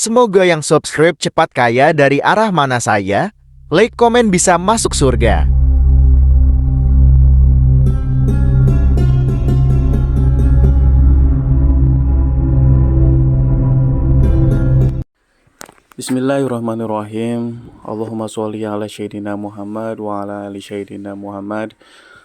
Semoga yang subscribe cepat kaya dari arah mana saya. Like, komen bisa masuk surga. Bismillahirrahmanirrahim. Allahumma sholli ala Sayyidina Muhammad wa ala ali Sayyidina Muhammad.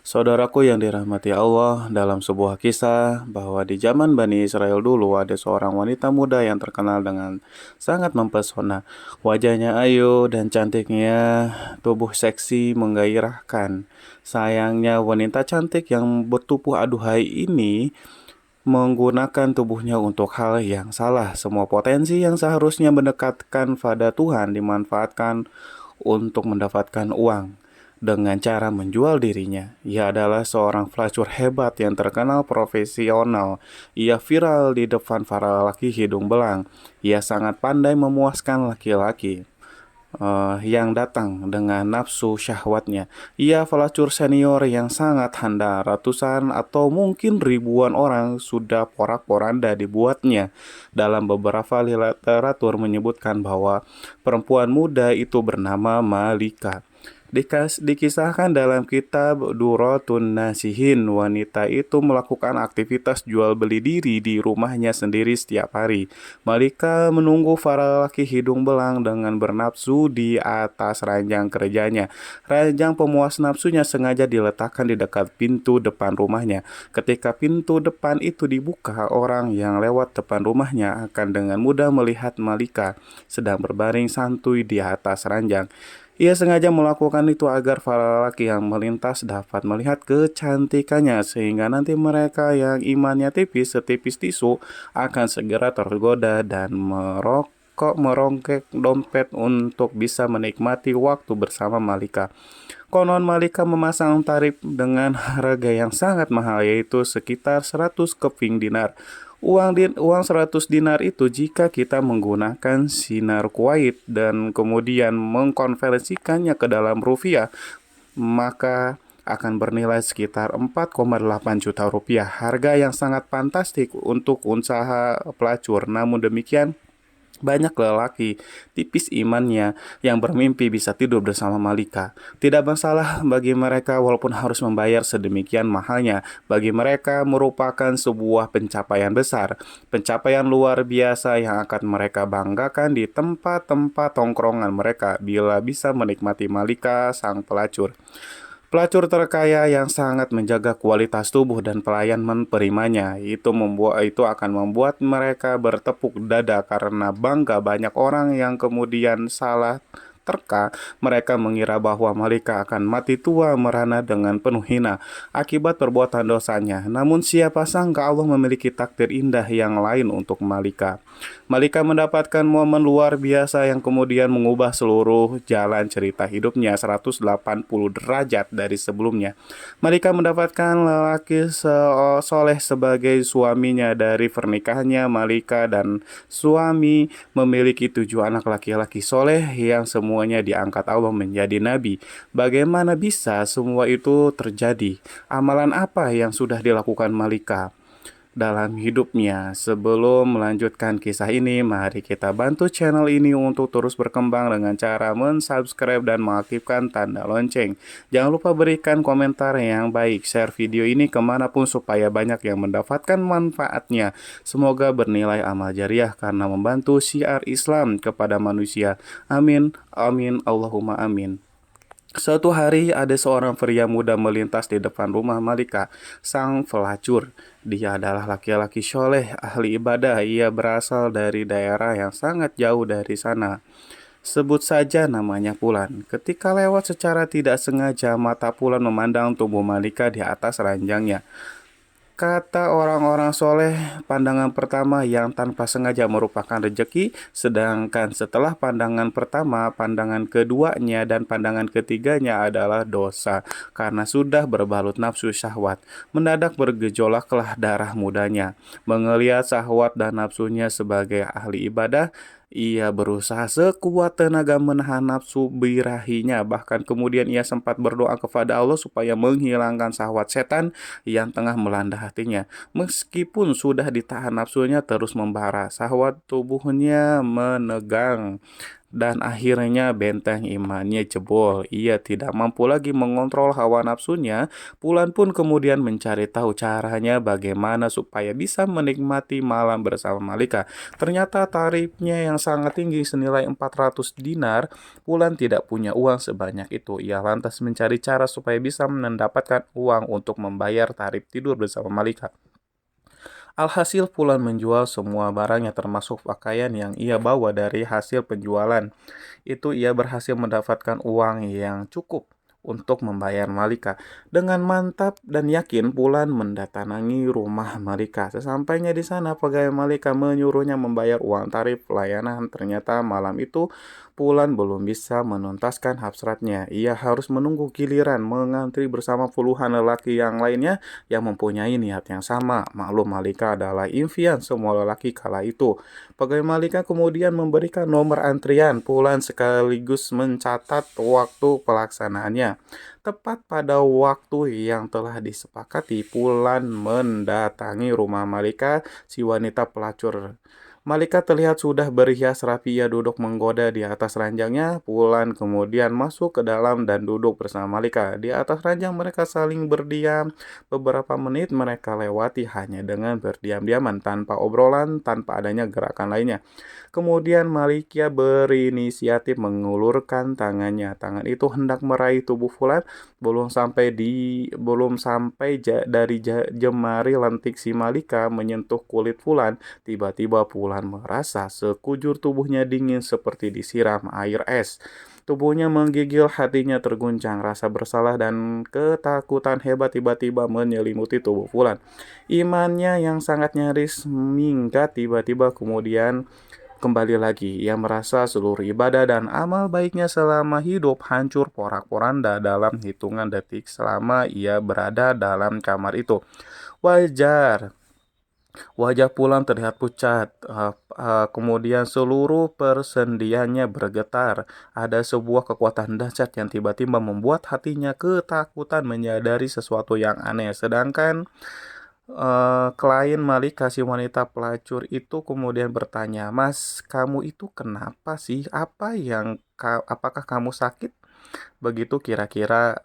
Saudaraku yang dirahmati Allah, dalam sebuah kisah bahwa di zaman Bani Israel dulu ada seorang wanita muda yang terkenal dengan sangat mempesona. Wajahnya ayu dan cantiknya, tubuh seksi menggairahkan. Sayangnya wanita cantik yang bertubuh aduhai ini menggunakan tubuhnya untuk hal yang salah. Semua potensi yang seharusnya mendekatkan pada Tuhan dimanfaatkan untuk mendapatkan uang dengan cara menjual dirinya. Ia adalah seorang pelacur hebat yang terkenal profesional. Ia viral di depan para laki hidung belang. Ia sangat pandai memuaskan laki-laki yang datang dengan nafsu syahwatnya. Ia pelacur senior yang sangat handal. Ratusan atau mungkin ribuan orang sudah porak-poranda dibuatnya. Dalam beberapa literatur menyebutkan bahwa perempuan muda itu bernama Malika. Dikisahkan dalam kitab Duratun Nasihin, wanita itu melakukan aktivitas jual beli diri di rumahnya sendiri setiap hari. Malika menunggu para laki hidung belang dengan bernafsu di atas ranjang kerjanya. Ranjang pemuas nafsunya sengaja diletakkan di dekat pintu depan rumahnya. Ketika pintu depan itu dibuka, orang yang lewat depan rumahnya akan dengan mudah melihat Malika sedang berbaring santuy di atas ranjang. Ia sengaja melakukan itu agar para lelaki yang melintas dapat melihat kecantikannya, sehingga nanti mereka yang imannya tipis setipis tisu akan segera tergoda dan merongkek dompet untuk bisa menikmati waktu bersama Malika. Konon Malika memasang tarif dengan harga yang sangat mahal, yaitu sekitar 100 keping dinar. Uang 100 dinar itu jika kita menggunakan sinar Kuwait dan kemudian mengkonversikannya ke dalam rupiah, maka akan bernilai sekitar 4,8 juta rupiah. Harga yang sangat fantastik untuk usaha pelacur. Namun demikian, banyak lelaki tipis imannya yang bermimpi bisa tidur bersama Malika. Tidak masalah bagi mereka walaupun harus membayar sedemikian mahalnya. Bagi mereka merupakan sebuah pencapaian besar, pencapaian luar biasa yang akan mereka banggakan di tempat-tempat tongkrongan mereka bila bisa menikmati Malika sang pelacur. Pelacur terkaya yang sangat menjaga kualitas tubuh dan pelayan menerimanya. Itu akan membuat mereka bertepuk dada karena bangga. Banyak orang yang kemudian salah terka, mereka mengira bahwa Malika akan mati tua merana dengan penuh hina akibat perbuatan dosanya. Namun siapa sangka Allah memiliki takdir indah yang lain untuk Malika. Malika mendapatkan momen luar biasa yang kemudian mengubah seluruh jalan cerita hidupnya 180 derajat dari sebelumnya. Malika mendapatkan lelaki soleh sebagai suaminya. Dari pernikahannya, Malika dan suami memiliki 7 anak laki-laki soleh yang semuanya diangkat Allah menjadi nabi. Bagaimana bisa semua itu terjadi? Amalan apa yang sudah dilakukan Malika dalam hidupnya? Sebelum melanjutkan kisah ini, mari kita bantu channel ini untuk terus berkembang dengan cara mensubscribe dan mengaktifkan tanda lonceng. Jangan lupa berikan komentar yang baik, share video ini kemanapun supaya banyak yang mendapatkan manfaatnya. Semoga bernilai amal jariah karena membantu syiar Islam kepada manusia. Amin, amin, Allahumma amin. Suatu hari ada seorang pria muda melintas di depan rumah Malika, sang pelacur. Dia adalah laki-laki soleh, ahli ibadah. Ia berasal dari daerah yang sangat jauh dari sana. Sebut saja namanya Pulan. Ketika lewat secara tidak sengaja, mata Pulan memandang tubuh Malika di atas ranjangnya. Kata orang-orang soleh, pandangan pertama yang tanpa sengaja merupakan rejeki, sedangkan setelah pandangan pertama, pandangan keduanya dan pandangan ketiganya adalah dosa, karena sudah berbalut nafsu syahwat. Mendadak bergejolaklah darah mudanya. Mengelihat syahwat dan nafsunya sebagai ahli ibadah, Ia berusaha sekuat tenaga menahan nafsu birahinya, bahkan kemudian ia sempat berdoa kepada Allah supaya menghilangkan syahwat setan yang tengah melanda hatinya. Meskipun sudah ditahan nafsunya terus membara, syahwat tubuhnya menegang dan akhirnya benteng imannya jebol. Ia tidak mampu lagi mengontrol hawa nafsunya. Pulan pun kemudian mencari tahu caranya bagaimana supaya bisa menikmati malam bersama Malika. Ternyata tarifnya yang sangat tinggi senilai 400 dinar. Pulan tidak punya uang sebanyak itu. Ia lantas mencari cara supaya bisa mendapatkan uang untuk membayar tarif tidur bersama Malika. Alhasil Pulan menjual semua barangnya termasuk pakaian yang ia bawa dari hasil penjualan. Itu ia berhasil mendapatkan uang yang cukup untuk membayar Malika. Dengan mantap dan yakin Pulan mendatangi rumah Malika. Sesampainya di sana, pegawai Malika menyuruhnya membayar uang tarif pelayanan. Ternyata malam itu Pulan belum bisa menuntaskan hasratnya. Ia harus menunggu giliran mengantri bersama puluhan lelaki yang lainnya yang mempunyai niat yang sama. Maklum Malika adalah impian semua lelaki kala itu. Pegawai Malika kemudian memberikan nomor antrian Pulan sekaligus mencatat waktu pelaksanaannya. Tepat pada waktu yang telah disepakati, Pulan mendatangi rumah Malika, si wanita pelacur. Malika terlihat sudah berhias rapi, ia duduk menggoda di atas ranjangnya. Pulan kemudian masuk ke dalam dan duduk bersama Malika. Di atas ranjang mereka saling berdiam. Beberapa menit mereka lewati hanya dengan berdiam-diaman, tanpa obrolan, tanpa adanya gerakan lainnya. Kemudian Malikia berinisiatif mengulurkan tangannya. Tangan itu hendak meraih tubuh Fulan, belum sampai dari jemari lentik si Malika menyentuh kulit Fulan. Tiba-tiba Pulan merasa sekujur tubuhnya dingin seperti disiram air es. Tubuhnya menggigil, hatinya terguncang, rasa bersalah dan ketakutan hebat tiba-tiba menyelimuti tubuh Pulan. Imannya yang sangat nyaris minggat tiba-tiba kemudian kembali lagi. Ia merasa seluruh ibadah dan amal baiknya selama hidup hancur porak-poranda dalam hitungan detik selama ia berada dalam kamar itu. Wajar Wajah Pulang terlihat pucat, kemudian seluruh persendiannya bergetar. Ada sebuah kekuatan dahsyat yang tiba-tiba membuat hatinya ketakutan menyadari sesuatu yang aneh. Sedangkan klien Malika, si wanita pelacur itu kemudian bertanya, "Mas, kamu itu kenapa sih? Apakah kamu sakit?" Begitu kira-kira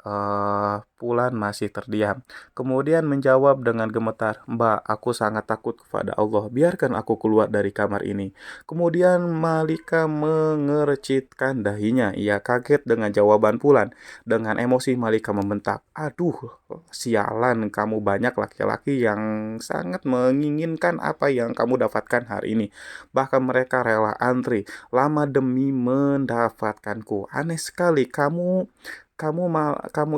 Pulan masih terdiam. Kemudian menjawab dengan gemetar, "Mbak, aku sangat takut kepada Allah. Biarkan aku keluar dari kamar ini." Kemudian Malika mengercitkan dahinya. Ia kaget dengan jawaban Pulan. Dengan emosi Malika membentak, "Aduh, sialan, kamu banyak laki-laki yang sangat menginginkan apa yang kamu dapatkan hari ini. Bahkan mereka rela antri lama demi mendapatkanku. Aneh sekali, kamu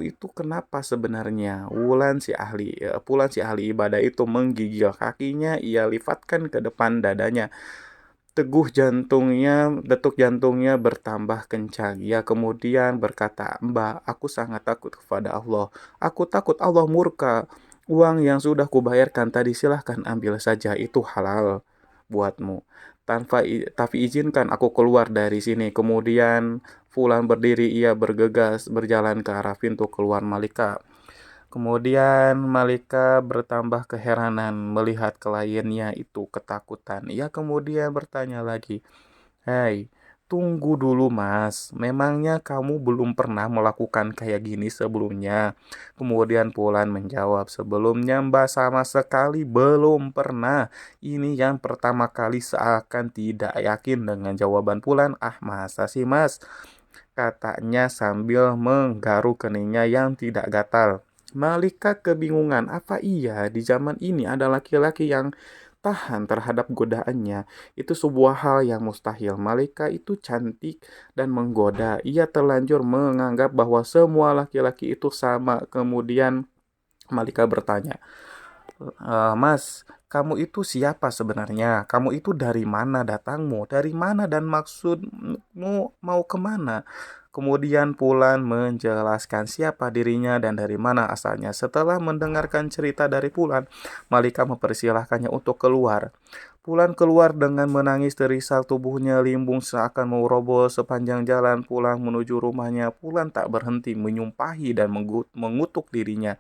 itu kenapa sebenarnya?" Pulan si ahli ibadah itu menggigil kakinya, ia lifatkan ke depan dadanya. Detuk jantungnya bertambah kencang. Ia kemudian berkata, "Mbak, aku sangat takut kepada Allah. Aku takut Allah murka. Uang yang sudah kubayarkan tadi silahkan ambil saja, itu halal buatmu. Tapi izinkan aku keluar dari sini." Kemudian Fulan berdiri, ia bergegas berjalan ke arah pintu keluar Malika. Kemudian Malika bertambah keheranan melihat kliennya itu ketakutan. Ia kemudian bertanya lagi, "Hei, tunggu dulu Mas, memangnya kamu belum pernah melakukan kayak gini sebelumnya?" Kemudian Pulan menjawab, "Sebelumnya Mbak sama sekali belum pernah. Ini yang pertama kali." Seakan tidak yakin dengan jawaban Pulan. "Ah, masa sih Mas?" katanya sambil menggaruk keningnya yang tidak gatal. Malika kebingungan, apa iya di zaman ini ada laki-laki yang tahan terhadap godaannya? Itu sebuah hal yang mustahil. Malika itu cantik dan menggoda. Ia terlanjur menganggap bahwa semua laki-laki itu sama. Kemudian Malika bertanya, "Mas, kamu itu siapa sebenarnya? Kamu itu dari mana datangmu? Dari mana dan maksudmu mau kemana?" Kemudian Pulan menjelaskan siapa dirinya dan dari mana asalnya. Setelah mendengarkan cerita dari Pulan, Malika mempersilahkannya untuk keluar. Pulan keluar dengan menangis terisak, tubuhnya limbung seakan mau roboh sepanjang jalan pulang menuju rumahnya. Pulan tak berhenti menyumpahi dan mengutuk dirinya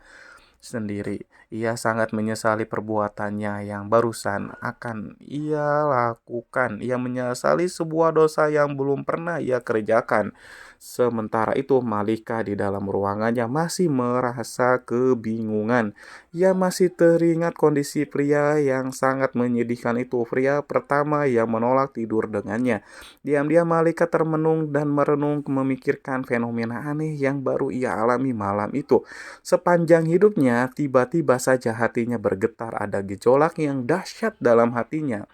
sendiri. Ia sangat menyesali perbuatannya yang barusan akan ia lakukan. Ia menyesali sebuah dosa yang belum pernah ia kerjakan. Sementara itu, Malika di dalam ruangannya masih merasa kebingungan. Ia masih teringat kondisi pria yang sangat menyedihkan itu. Pria pertama yang menolak tidur dengannya. Diam-diam Malika termenung dan merenung memikirkan fenomena aneh yang baru ia alami malam itu. Sepanjang hidupnya, tiba-tiba saja hatinya bergetar, ada gejolak yang dahsyat dalam hatinya.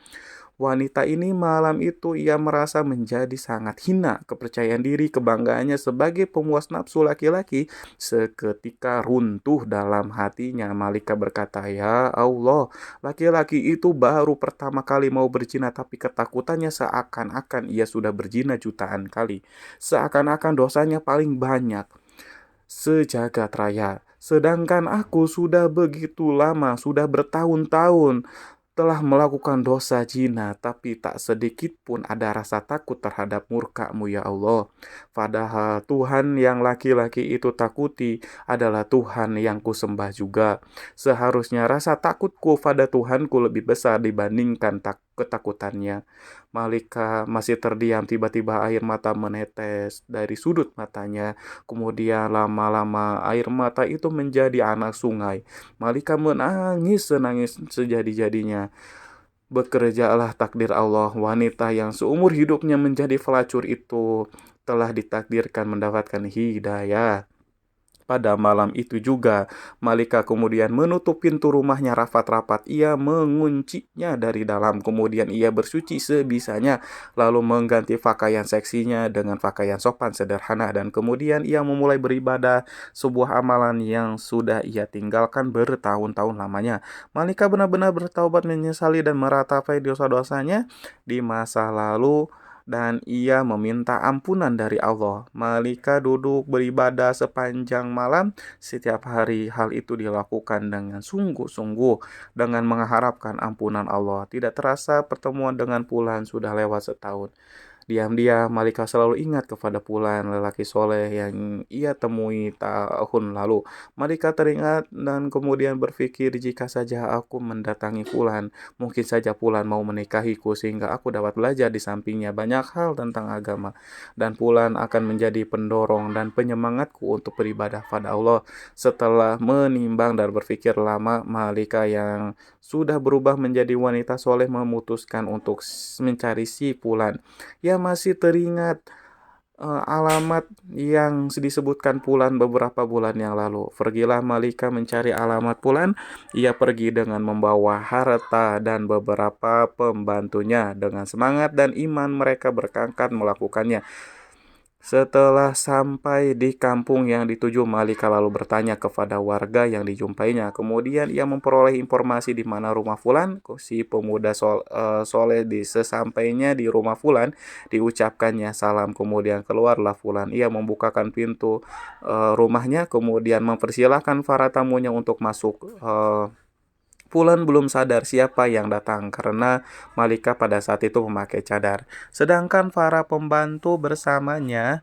Wanita ini malam itu ia merasa menjadi sangat hina. Kepercayaan diri, kebanggaannya sebagai pemuas nafsu laki-laki seketika runtuh dalam hatinya. Malika berkata, "Ya Allah, laki-laki itu baru pertama kali mau berzina, tapi ketakutannya seakan-akan ia sudah berzina jutaan kali. Seakan-akan dosanya paling banyak sejagat raya. Sedangkan aku sudah begitu lama, sudah bertahun-tahun telah melakukan dosa zina, tapi tak sedikit pun ada rasa takut terhadap murka-Mu ya Allah. Padahal Tuhan yang laki-laki itu takuti adalah Tuhan yang kusembah juga. Seharusnya rasa takutku pada Tuhanku lebih besar dibandingkan ketakutannya." Malika masih terdiam, tiba-tiba air mata menetes dari sudut matanya. Kemudian lama-lama air mata itu menjadi anak sungai. Malika menangis senangis sejadi-jadinya. Bekerjalah takdir Allah, wanita yang seumur hidupnya menjadi pelacur itu telah ditakdirkan mendapatkan hidayah. Pada malam itu juga, Malika kemudian menutup pintu rumahnya rapat-rapat. Ia menguncinya dari dalam, kemudian ia bersuci sebisanya, lalu mengganti pakaian seksinya dengan pakaian sopan sederhana, dan kemudian ia memulai beribadah, sebuah amalan yang sudah ia tinggalkan bertahun-tahun lamanya. Malika benar-benar bertaubat, menyesali dan meratapi dosa-dosanya di masa lalu, dan ia meminta ampunan dari Allah. Malika duduk beribadah sepanjang malam setiap hari. Hal itu dilakukan dengan sungguh-sungguh, dengan mengharapkan ampunan Allah. Tidak terasa pertemuan dengan Pulan sudah lewat setahun. Diam-diam Malika selalu ingat kepada Pulan, lelaki soleh yang ia temui tahun lalu. Malika teringat dan kemudian berpikir, jika saja aku mendatangi Pulan, mungkin saja Pulan mau menikahiku sehingga aku dapat belajar di sampingnya banyak hal tentang agama. Dan Pulan akan menjadi pendorong dan penyemangatku untuk beribadah pada Allah. Setelah menimbang dan berpikir lama, Malika yang sudah berubah menjadi wanita soleh memutuskan untuk mencari si Pulan. Ia masih teringat alamat yang disebutkan Pulan beberapa bulan yang lalu. Pergilah Malika mencari alamat Pulan. Ia pergi dengan membawa harta dan beberapa pembantunya. Dengan semangat dan iman mereka berangkat melakukannya. Setelah sampai di kampung yang dituju, Malika lalu bertanya kepada warga yang dijumpainya. Kemudian ia memperoleh informasi di mana rumah Fulan. Si pemuda soleh sesampainya di rumah Fulan, diucapkannya salam. Kemudian keluarlah Fulan. Ia membukakan pintu rumahnya, kemudian mempersilahkan para tamunya untuk masuk. Fulan belum sadar siapa yang datang karena Malika pada saat itu memakai cadar. Sedangkan para pembantu bersamanya,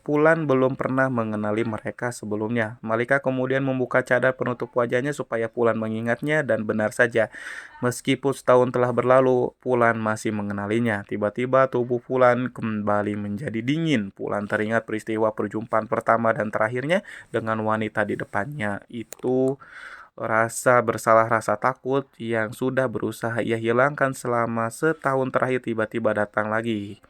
Fulan belum pernah mengenali mereka sebelumnya. Malika kemudian membuka cadar penutup wajahnya supaya Fulan mengingatnya, dan benar saja, meskipun setahun telah berlalu, Fulan masih mengenalinya. Tiba-tiba tubuh Fulan kembali menjadi dingin. Fulan teringat peristiwa perjumpaan pertama dan terakhirnya dengan wanita di depannya. Itu rasa bersalah, rasa takut yang sudah berusaha ia hilangkan selama setahun terakhir tiba-tiba datang lagi.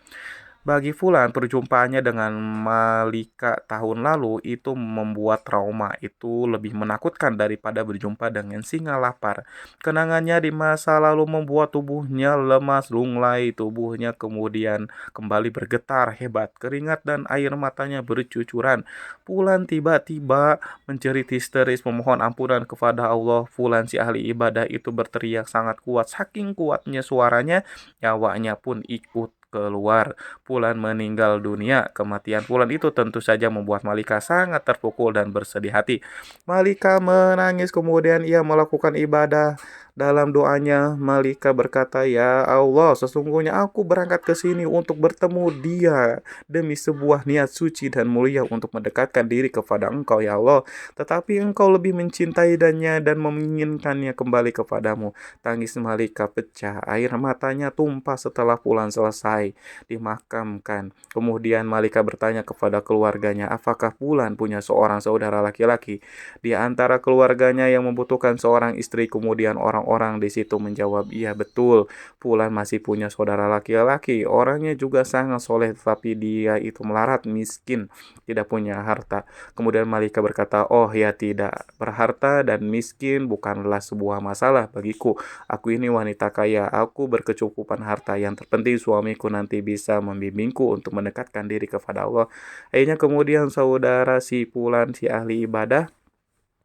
Bagi Fulan, perjumpaannya dengan Malika tahun lalu itu membuat trauma itu lebih menakutkan daripada berjumpa dengan singa lapar. Kenangannya di masa lalu membuat tubuhnya lemas, lunglai, tubuhnya kemudian kembali bergetar hebat, keringat dan air matanya bercucuran. Fulan tiba-tiba menjerit histeris memohon ampunan kepada Allah. Fulan si ahli ibadah itu berteriak sangat kuat, saking kuatnya suaranya, nyawanya pun ikut keluar. Fulan meninggal dunia. Kematian Fulan itu tentu saja membuat Malika sangat terpukul dan bersedih hati. Malika menangis, kemudian ia melakukan ibadah Dalam doanya, Malika berkata, "Ya Allah, sesungguhnya aku berangkat ke sini untuk bertemu dia demi sebuah niat suci dan mulia untuk mendekatkan diri kepada Engkau, ya Allah. Tetapi Engkau lebih mencintai dan menginginkannya kembali kepadamu." Tangis Malika pecah, air matanya tumpah setelah pulang selesai dimakamkan. Kemudian Malika bertanya kepada keluarganya, apakah Pulan punya seorang saudara laki-laki di antara keluarganya yang membutuhkan seorang istri? Kemudian orang-orang di situ menjawab, iya betul, Pulan masih punya saudara laki-laki. Orangnya juga sangat soleh, tetapi dia itu melarat, miskin, tidak punya harta. Kemudian Malika berkata, oh ya tidak, berharta dan miskin bukanlah sebuah masalah bagiku. Aku ini wanita kaya, aku berkecukupan harta. Yang terpenting suamiku nanti bisa membimbingku untuk mendekatkan diri kepada Allah. Akhirnya kemudian saudara si Pulan, si ahli ibadah,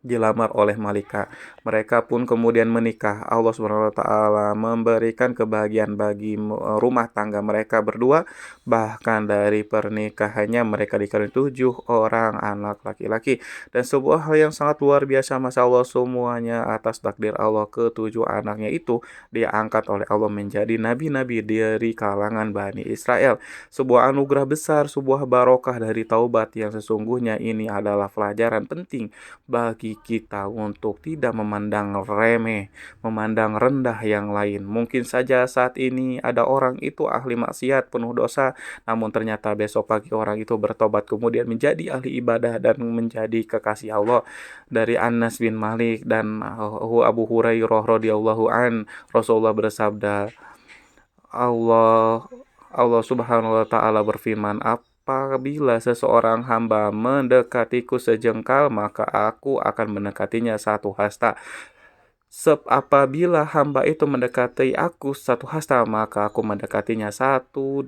dilamar oleh Malika. Mereka pun kemudian menikah. Allah Subhanahu wa taala memberikan kebahagiaan bagi rumah tangga mereka berdua. Bahkan dari pernikahannya mereka dikaruniai 7 orang anak laki-laki. Dan sebuah hal yang sangat luar biasa, Masya Allah, semuanya atas takdir Allah. Ke-7 anaknya itu diangkat oleh Allah menjadi nabi-nabi dari kalangan Bani Israel. Sebuah anugerah besar, sebuah barokah dari taubat yang sesungguhnya ini adalah pelajaran penting bagi kita untuk tidak memandang remeh, memandang rendah yang lain. Mungkin saja saat ini ada orang itu ahli maksiat, penuh dosa, namun ternyata besok pagi orang itu bertobat kemudian menjadi ahli ibadah dan menjadi kekasih Allah. Dari Anas bin Malik dan Abu Hurairah radhiyallahu an, Rasulullah bersabda, Allah Allah Subhanahu wa taala berfirman, apabila seseorang hamba mendekatiku sejengkal, maka aku akan mendekatinya 1 hasta. Apabila hamba itu mendekati aku 1 hasta, maka aku mendekatinya satu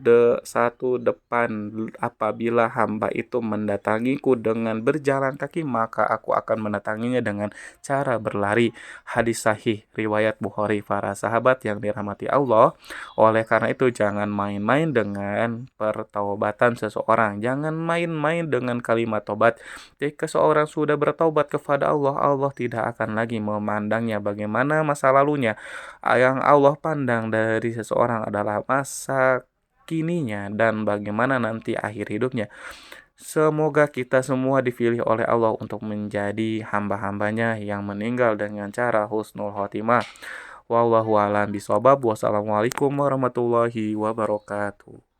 depan. Apabila hamba itu mendatangiku dengan berjalan kaki, maka aku akan mendatanginya dengan cara berlari. Hadis sahih riwayat Bukhari. Para sahabat yang dirahmati Allah, oleh karena itu jangan main-main dengan pertaubatan seseorang. Jangan main-main dengan kalimat tobat. Jika seorang sudah bertaubat kepada Allah, Allah tidak akan lagi memandangnya bagaimana masa lalunya. Yang Allah pandang dari seseorang adalah masa kininya dan bagaimana nanti akhir hidupnya. Semoga kita semua dipilih oleh Allah untuk menjadi hamba-hambanya yang meninggal dengan cara husnul khotimah. Wallahu a'lam bishawab. Wassalamualaikum warahmatullahi wabarakatuh.